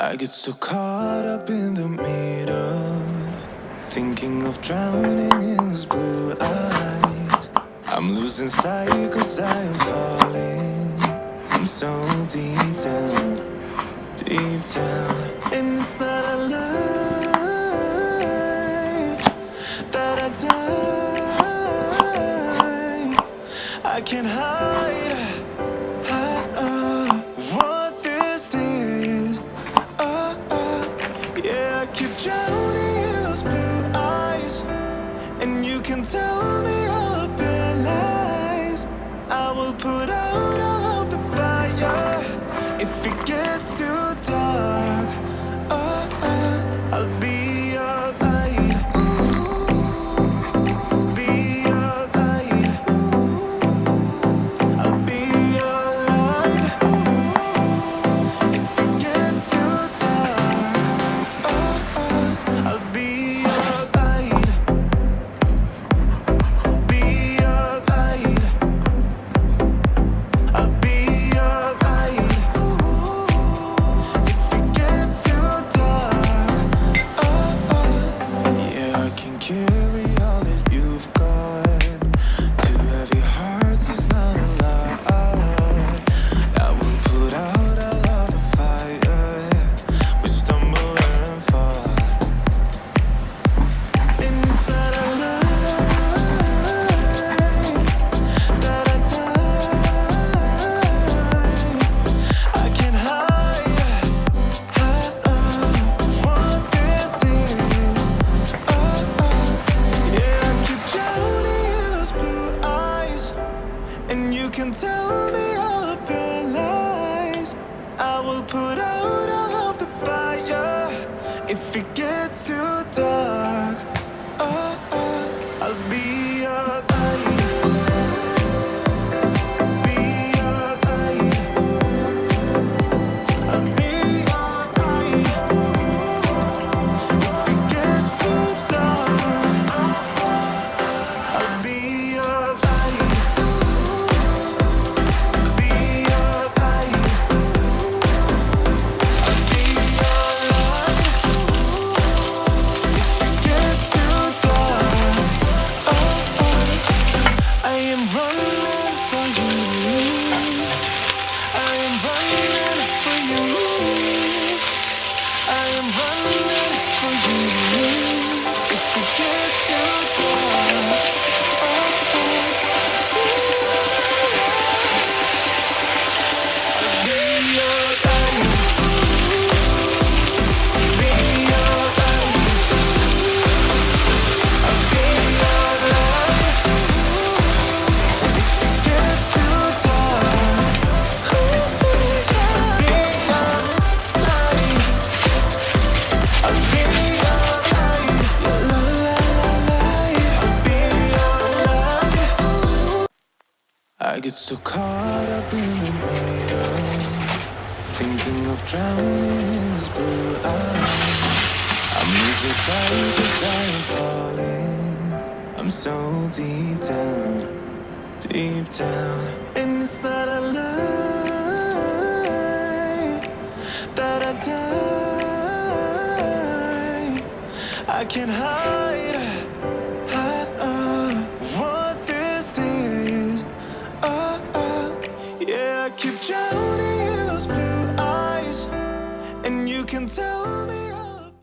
I get so caught up in the middle, thinking of drowning in his blue eyes. I'm losing sight cause I am falling. I'm so deep down, deep down. And it's not a lie that I die. I can't hide what this is. Yeah, I keep drowning in those blue eyes, and you can tell me all of your lies. I will put out all of the fire if it gets too dark. I'll be your light. Be your light. I'll be your light. If it gets too dark, I'll be your light. Be your light. I'll be your light. If it gets too dark, yeah, I can carry all that you've got. Two heavy hearts is not a lot. I will put out all of the fire. We stumble and fall, and it's not a lie that I die. I can't hide what this is. Yeah, I keep drowning in those blue eyes, and you can tell me all of your lies. I will put out all of the fire if it gets too dark. I'll be your light. Be your light. I'll be your light. If it gets too dark, I'll be your light. Be your light. I'll be your light. If it gets too dark, I am running for you. I am running for you. I am running for you. If it gets too dark, I'll be your light. Be your light. I'll be your light. If it gets too dark, I'll be your light. I'll be your light. La la la light. I'll be your light. I get so caught up in the middle, thinking of drowning in his blue eyes. I'm losing sight cause I'm falling. I'm so deep down, deep down. And it's not a lie that I die. I can't hide what this is. Yeah, I keep drowning in those blue eyes, and you can tell me